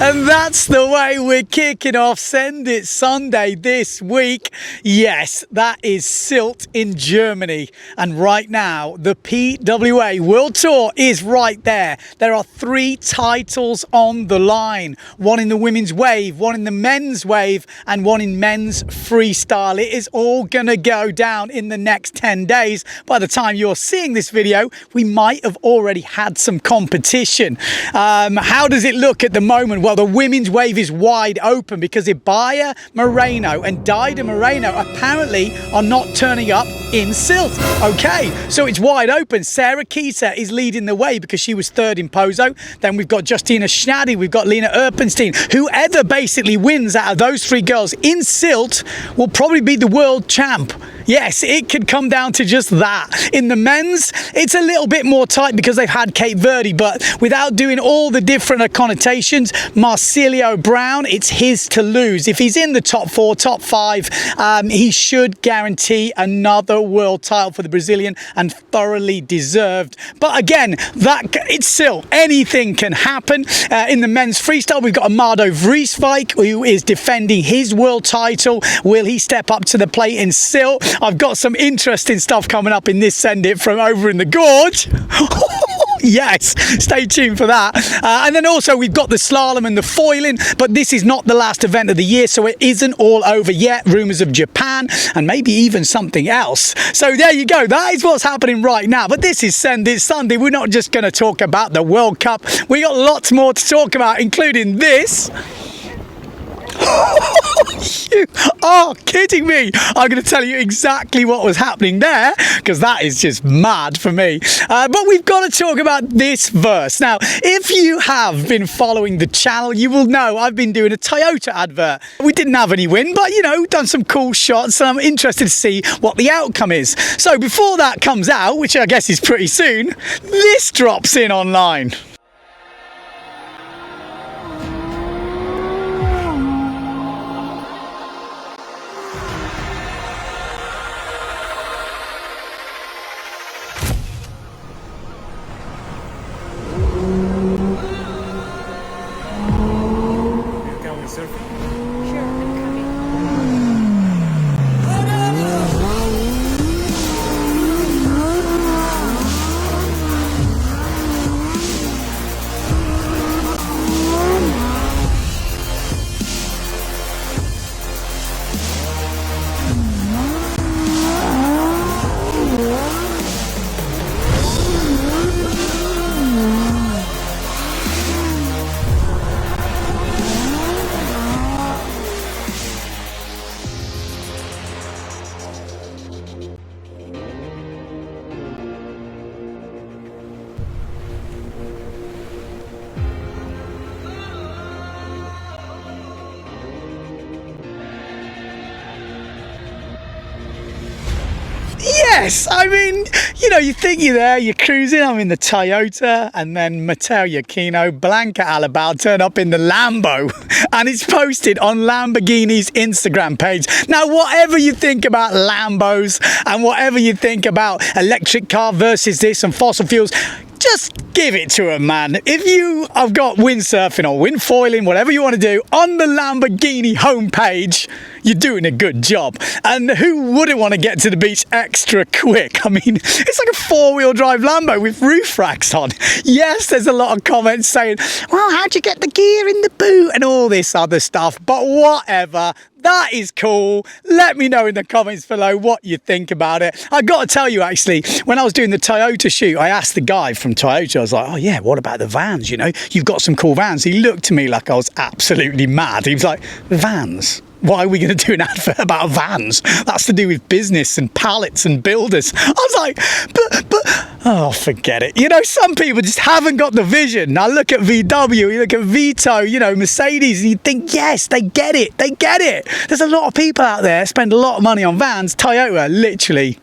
And that's the way we're kicking off Send It Sunday this week. Yes, that is Sylt in Germany. And right now, the PWA World Tour is right there. There are 3 titles on the line. One in the women's wave, one in the men's wave, and one in men's freestyle. It is all going to go down in the next 10 days. By the time you're seeing this video, we might have already had some competition. How does it look at the moment? Well, the women's wave is wide open because Ibaya Moreno and Dida Moreno apparently are not turning up in Sylt. Okay, so it's wide open. Sarah Kieser is leading the way because she was 3rd in Pozo. Then we've got Justina Schnadi, we've got Lena Erpenstein. Whoever basically wins out of those 3 girls in Sylt will probably be the world champ. Yes, it could come down to just that. In the men's, it's a little bit more tight because they've had Cape Verde, but without doing all the different connotations, Marcilio Brown, it's his to lose. If he's in the top 4, top 5, he should guarantee another world title for the Brazilian, and thoroughly deserved. But again, it's still anything can happen. In the men's freestyle, we've got Amado Vrieswijk, who is defending his world title. Will he step up to the plate in Sylt? I've got some interesting stuff coming up in this Send It from over in the Gorge. Yes, stay tuned for that. And then also we've got the slalom and the foiling, but this is not the last event of the year, so it isn't all over yet. Rumours of Japan and maybe even something else. So there you go. That is what's happening right now. But this is Send It Sunday. We're not just going to talk about the World Cup. We got lots more to talk about, including this. You are kidding me. I'm going to tell you exactly what was happening there because that is just mad for me. But we've got to talk about this verse. Now, if you have been following the channel, you will know I've been doing a Toyota advert. We didn't have any win, but you know, done some cool shots, and I'm interested to see what the outcome is. So before that comes out, which I guess is pretty soon, this drops in online. Yes, I mean, you know, you think you're there, you're cruising, I'm in the Toyota, and then Matteo Iachino, Blanca Alabao turn up in the Lambo, and it's posted on Lamborghini's Instagram page. Now, whatever you think about Lambos, and whatever you think about electric car versus this and fossil fuels, just give it to him, man. If you have got windsurfing or windfoiling, whatever you want to do, on the Lamborghini homepage, you're doing a good job. And who wouldn't want to get to the beach extra quick? I mean, it's like a 4-wheel drive Lambo with roof racks on. Yes, there's a lot of comments saying, well, how'd you get the gear in the boot and all this other stuff? But whatever. That is cool. Let me know in the comments below what you think about it. I got to tell you, actually, when I was doing the Toyota shoot, I asked the guy from Toyota, I was like, oh yeah, what about the vans? You know, you've got some cool vans. He looked to me like I was absolutely mad. He was like, vans? Why are we going to do an advert about vans? That's to do with business and pallets and builders. I was like, but, oh, forget it. You know, some people just haven't got the vision. I look at VW, you look at Vito, you know, Mercedes, and you think, yes, they get it. They get it. There's a lot of people out there spend a lot of money on vans. Toyota, literally,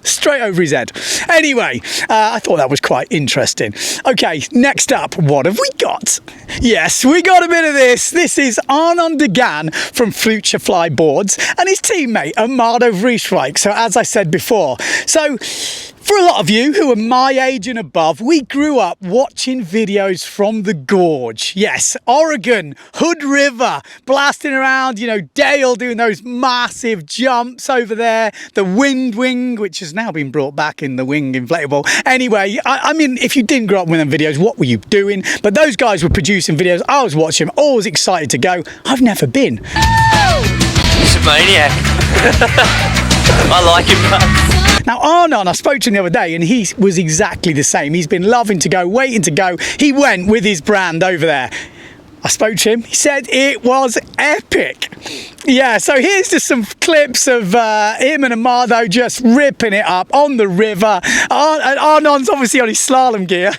straight over his head. Anyway, I thought that was quite interesting. Okay, next up, what have we got? Yes, we got a bit of this. This is Arnon Degan from Future Fly Boards and his teammate Amado Vrieswijk. So as I said before, so For a lot of you who are my age and above, we grew up watching videos from the Gorge. Yes, Oregon, Hood River, blasting around, Dale doing those massive jumps over there. The Wind Wing, which has now been brought back in the Wing inflatable. Anyway, I mean, if you didn't grow up with them videos, what were you doing? But those guys were producing videos. I was watching them, always excited to go. I've never been. He's a maniac. I like him, man. Now, Arnon, I spoke to him the other day and he was exactly the same. He's been loving to go, waiting to go. He went with his brand over there. I spoke to him. He said it was epic. Yeah, so here's just some clips of him and Amado just ripping it up on the river. Arnon's obviously on his slalom gear.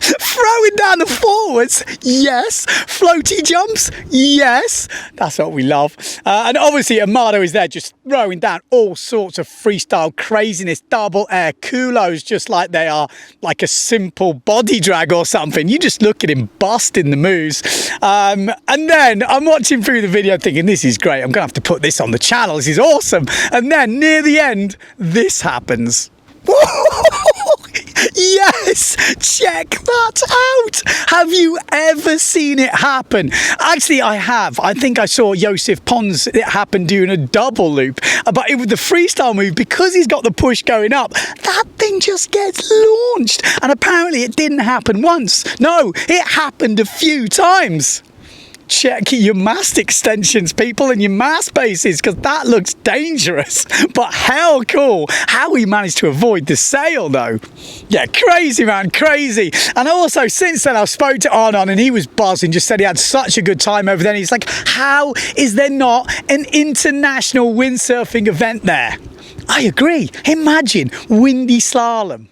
Throwing down the forwards, yes. Floaty jumps, yes. That's what we love. And obviously Amado is there just throwing down all sorts of freestyle craziness, double air culos, just like they are like a simple body drag or something. You just look at him busting the moves. And then I'm watching through the video thinking, this is great. I'm going to have to put this on the channel. This is awesome. And then near the end, this happens. Yes, check that out. Have you ever seen it happen? Actually, I have. I think I saw Joseph Pons, it happened doing a double loop. But with the freestyle move, because he's got the push going up, that thing just gets launched. And apparently it didn't happen once. No, it happened a few times. Check your mast extensions, people, and your mast bases, because that looks dangerous, but hell cool. How he managed to avoid the sail, though. Yeah, crazy, man, crazy. And also, since then, I spoke to Arnon, and he was buzzing, just said he had such a good time over there. And he's like, how is there not an international windsurfing event there? I agree. Imagine windy slalom.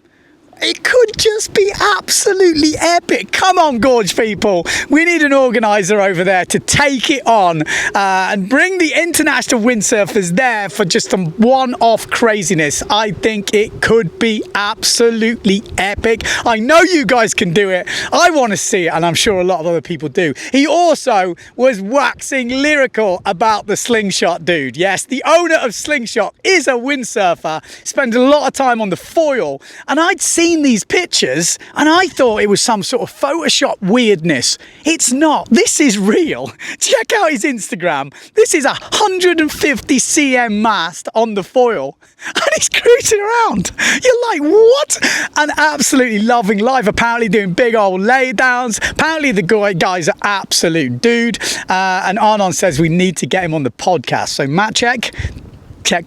It could just be absolutely epic. Come on, Gorge people. We need an organiser over there to take it on and bring the international windsurfers there for just some one-off craziness. I think it could be absolutely epic. I know you guys can do it. I want to see it, and I'm sure a lot of other people do. He also was waxing lyrical about the Slingshot dude. Yes, the owner of Slingshot is a windsurfer, spends a lot of time on the foil, and I'd seen these pictures and I thought it was some sort of Photoshop weirdness. It's not. This is real. Check out his Instagram. This is 150 cm mast on the foil and he's cruising around. You're like, what? And absolutely loving life. Apparently doing big old laydowns. Apparently the guy's an absolute dude. And Arnon says we need to get him on the podcast. So Matt, check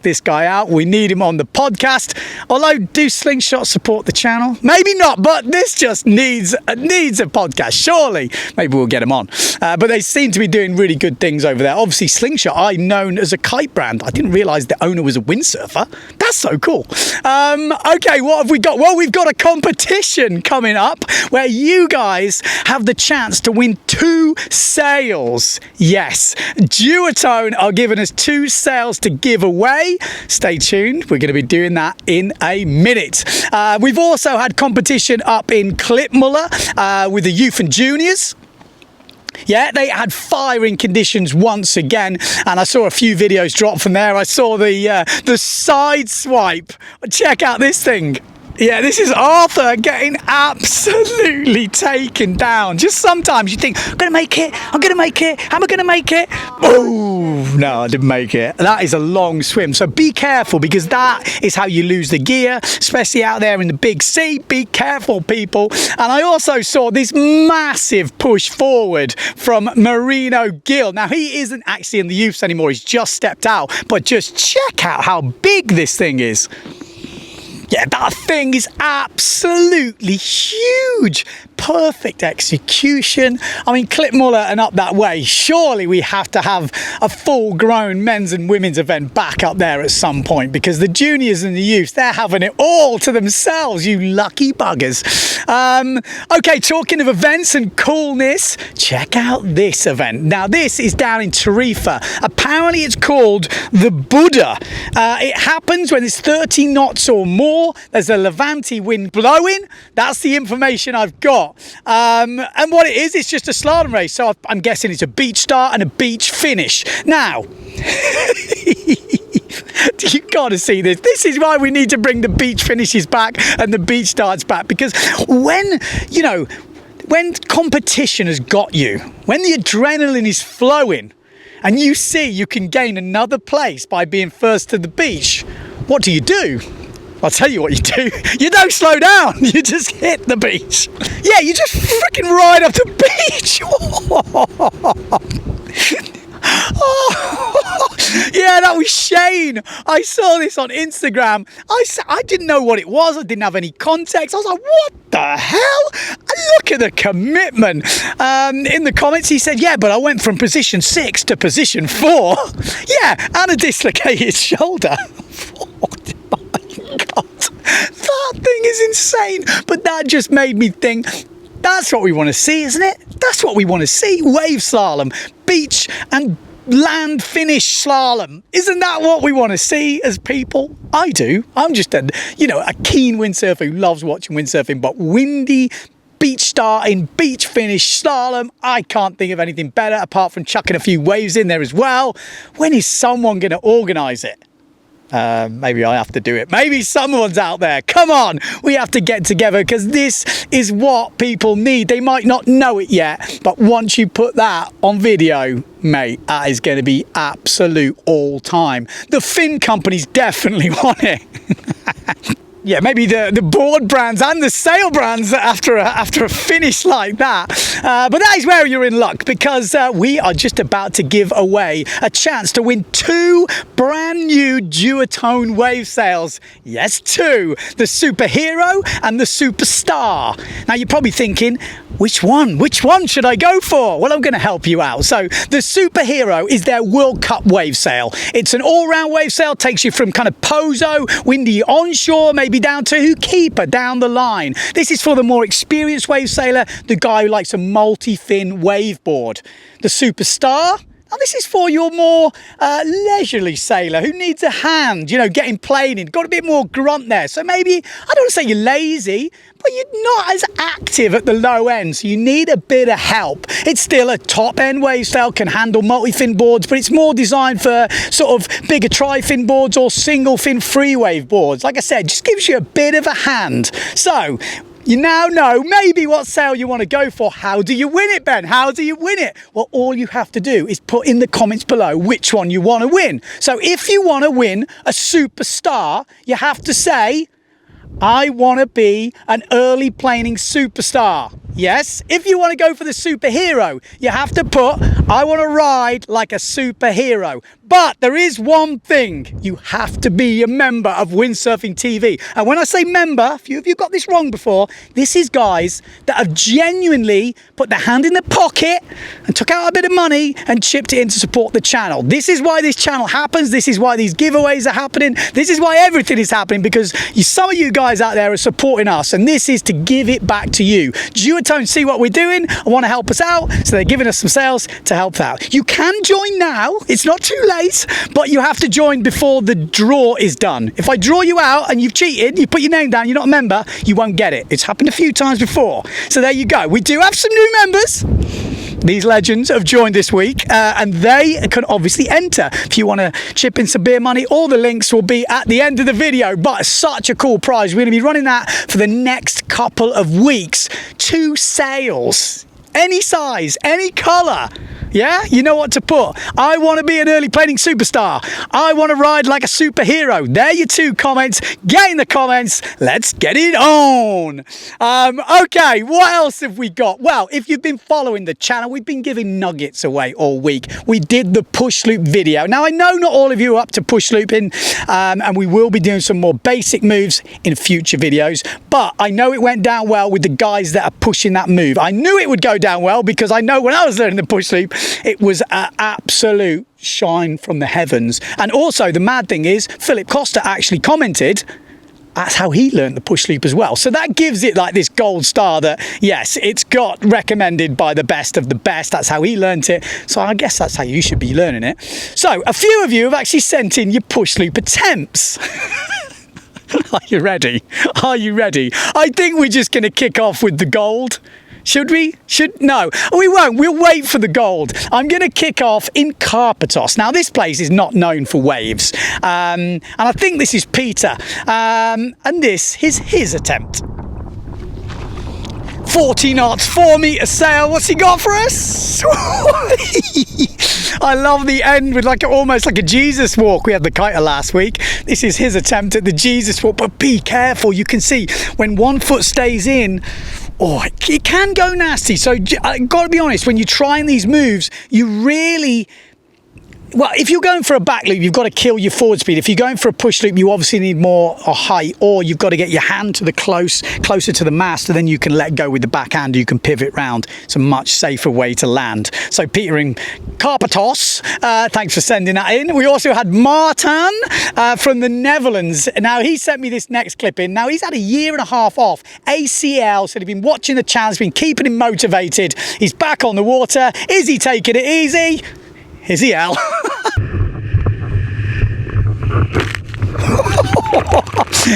this guy out. We need him on the podcast. Although, do Slingshot support the channel? Maybe not, but this just needs a podcast, surely. Maybe we'll get him on. But they seem to be doing really good things over there. Obviously, Slingshot, I'm known as a kite brand. I didn't realise the owner was a windsurfer. That's so cool. Okay, what have we got? Well, we've got a competition coming up where you guys have the chance to win 2 sails. Yes, Duotone are giving us 2 sails to give away. Stay tuned. We're going to be doing that in a minute. We've also had competition up in Klipmuller with the youth and juniors. Yeah, they had firing conditions once again, and I saw a few videos drop from there. I saw the side swipe. Check out this thing. Yeah, this is Arthur getting absolutely taken down. Just sometimes you think, I'm going to make it, I'm going to make it, am I going to make it? Oh, no, I didn't make it. That is a long swim, so be careful because that is how you lose the gear, especially out there in the big sea. Be careful, people. And I also saw this massive push forward from Marino Gill. Now, he isn't actually in the youths anymore. He's just stepped out, but just check out how big this thing is. Yeah, that thing is absolutely huge. Perfect execution. I mean, Klipmuller and up that way, surely we have to have a full-grown men's and women's event back up there at some point because the juniors and the youths, they're having it all to themselves, you lucky buggers. Okay, talking of events and coolness, check out this event. Now, this is down in Tarifa. Apparently, it's called the Buddha. It happens when it's 30 knots or more. There's a Levante wind blowing. That's the information I've got. And what it is, it's just a slalom race. So I'm guessing it's a beach start and a beach finish. Now, You got to see this. This is why we need to bring the beach finishes back and the beach starts back, because when competition has got you, when the adrenaline is flowing and you see you can gain another place by being first to the beach, what do? I'll tell you what you do. You don't slow down. You just hit the beach. Yeah, you just freaking ride up the beach. Yeah, that was Shane. I saw this on Instagram. I didn't know what it was. I didn't have any context. I was like, what the hell? Look at the commitment. In the comments, he said, yeah, but I went from position 6 to position 4. Yeah, and a dislocated shoulder. Oh my God. That thing is insane. But that just made me think, that's what we want to see, isn't it? That's what we want to see. Wave slalom, beach and land finish slalom. Isn't that what we want to see as people? I do. I'm just a keen windsurfer who loves watching windsurfing, but windy, beach starting, beach finish slalom, I can't think of anything better apart from chucking a few waves in there as well. When is someone going to organise it? Maybe I have to do it. Maybe someone's out there. Come on, we have to get together, because this is what people need. They might not know it yet, but once you put that on video, mate, that is going to be absolute all time. The fin companies definitely want it. Yeah, maybe the board brands and the sail brands after a finish like that. But that is where you're in luck, because we are just about to give away a chance to win 2 brand new Duotone wave sails. Yes, 2. The Superhero and the Superstar. Now you're probably thinking, which one? Which one should I go for? Well, I'm going to help you out. So the Superhero is their World Cup wave sail. It's an all-round wave sail, takes you from kind of pozo, windy onshore, maybe down to keeper down the line. This is for the more experienced wave sailor, the guy who likes a multi-fin wave board. The Superstar, now this is for your more leisurely sailor who needs a hand, getting planing, got a bit more grunt there. So maybe, I don't want to say you're lazy, but you're not as active at the low end, so you need a bit of help. It's still a top-end wave sail, can handle multi-fin boards, but it's more designed for sort of bigger tri-fin boards or single-fin free wave boards. Like I said, just gives you a bit of a hand. So you now know maybe what sail you want to go for. How do you win it, Ben? How do you win it? Well, all you have to do is put in the comments below which one you want to win. So if you want to win a Superstar, you have to say, I want to be an early planing superstar. Yes, if you want to go for the Superhero, you have to put, I want to ride like a superhero. But there is one thing, you have to be a member of Windsurfing.TV. And when I say member, a few of you got this wrong before, this is guys that have genuinely put their hand in their pocket and took out a bit of money and chipped it in to support the channel. This is why this channel happens. This is why these giveaways are happening. This is why everything is happening, because some of you guys out there are supporting us, and this is to give it back to you. Duotone see what we're doing and want to help us out, so they're giving us some sales to help out. You can join now. It's not too late, but you have to join before the draw is done. If I draw you out and you've cheated, you put your name down, you're not a member, you won't get it. It's happened a few times before. So there you go. We do have some new members. These legends have joined this week, and they can obviously enter. If you want to chip in some beer money, all the links will be at the end of the video. But such a cool prize. We're going to be running that for the next couple of weeks. 2 sails, any size, any colour. Yeah, you know what to put. I want to be an early planing superstar. I want to ride like a superhero. There are your 2 comments. Get in the comments. Let's get it on. Okay, what else have we got? Well, if you've been following the channel, we've been giving nuggets away all week. We did the push loop video. Now, I know not all of you are up to push looping, and we will be doing some more basic moves in future videos, but I know it went down well with the guys that are pushing that move. I knew it would go down well, because I know when I was learning the push loop, it was an absolute shine from the heavens. And also, the mad thing is, Philip Costa actually commented, that's how he learned the push loop as well. So that gives it like this gold star that, yes, it's got recommended by the best of the best. That's how he learned it. So I guess that's how you should be learning it. So a few of you have actually sent in your push loop attempts. Are you ready? Are you ready? I think we're just going to kick off with the gold. No, we won't. We'll wait for the gold. I'm going to kick off in Karpathos. Now, this place is not known for waves. And I think this is Peter. And this is his attempt. 40 knots, 4 meter sail. What's he got for us? I love the end with almost like a Jesus walk. We had the kiter last week. This is his attempt at the Jesus walk, but be careful. You can see when one foot stays in, it can go nasty. So I've got to be honest, when you're trying these moves, you really... Well, if you're going for a back loop, you've got to kill your forward speed. If you're going for a push loop, you obviously need more height, or you've got to get your hand to the closer to the mast, and then you can let go with the backhand. You can pivot round. It's a much safer way to land. So Peter in Karpathos, thanks for sending that in. We also had Martin from the Netherlands. Now, he sent me this next clip in. Now, he's had a year and a half off. ACL, so he's been watching the challenge, been keeping him motivated. He's back on the water. Is he taking it easy? Is he Al?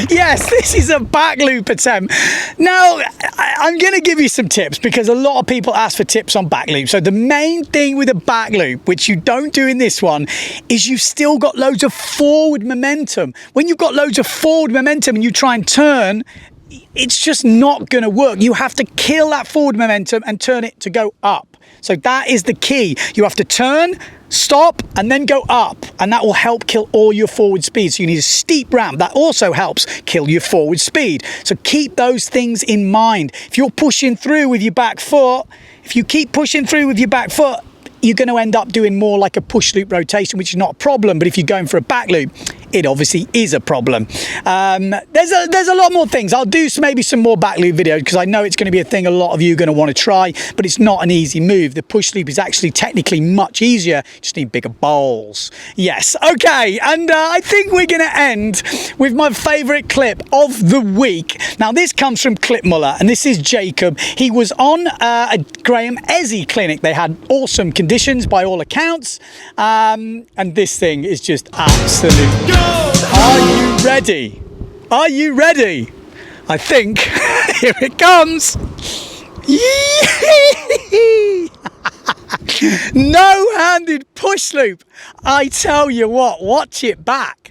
Yes, this is a back loop attempt. Now, I'm going to give you some tips because a lot of people ask for tips on back loop. So the main thing with a back loop, which you don't do in this one, is you've still got loads of forward momentum. When you've got loads of forward momentum and you try and turn, it's just not going to work. You have to kill that forward momentum and turn it to go up. So that is the key. You have to turn, stop, and then go up, and that will help kill all your forward speed. So you need a steep ramp. That also helps kill your forward speed. So keep those things in mind. If you're pushing through with your back foot, you're going to end up doing more like a push loop rotation, which is not a problem. But if you're going for a back loop, it obviously is a problem. There's a lot more things. I'll do maybe some more back loop videos because I know it's going to be a thing a lot of you are going to want to try, but it's not an easy move. The push loop is actually technically much easier. You just need bigger bowls. Yes. Okay. And I think we're going to end with my favorite clip of the week. Now, this comes from Clip Muller, and this is Jacob. He was on a Graham Ezzy clinic. They had awesome conditions by all accounts. And this thing is just absolute. Are you ready? Are you ready? I think here it comes. No-handed push loop. I tell you what, watch it back.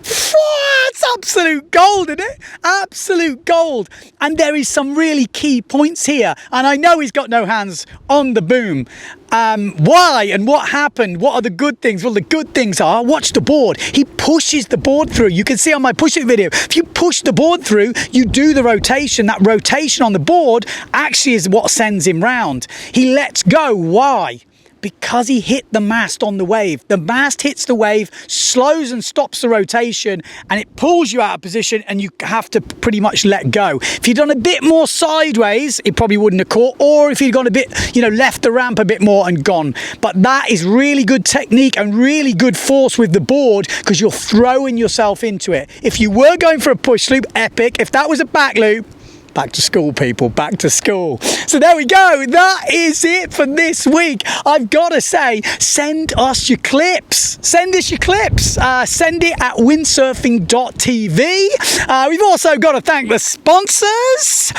It's absolute gold, isn't it? Absolute gold. And there is some really key points here. And I know he's got no hands on the boom. Why and what happened? What are the good things? Well, the good things are, watch the board. He pushes the board through. You can see on my push it video, if you push the board through, you do the rotation. That rotation on the board actually is what sends him round. He lets go. Why? Because he hit the mast on the wave. The mast hits the wave, slows and stops the rotation, and it pulls you out of position, and you have to pretty much let go. If you'd done a bit more sideways, it probably wouldn't have caught, or if you'd gone a bit, left the ramp a bit more and gone. But that is really good technique and really good force with the board because you're throwing yourself into it. If you were going for a push loop, epic. If that was a back loop, back to school, people, back to school. So there we go. That is it for this week. I've got to say, send us your clips. Send us your clips. Send it at Windsurfing.TV. We've also got to thank the sponsors,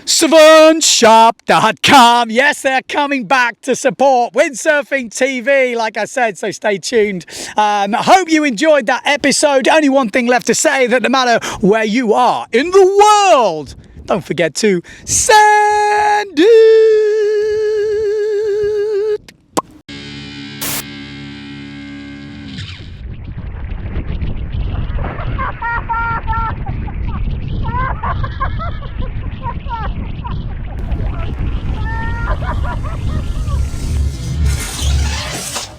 SavantShop.com. Yes, they're coming back to support Windsurfing.TV, like I said, so stay tuned. I hope you enjoyed that episode. Only one thing left to say, that no matter where you are in the world, don't forget to send it.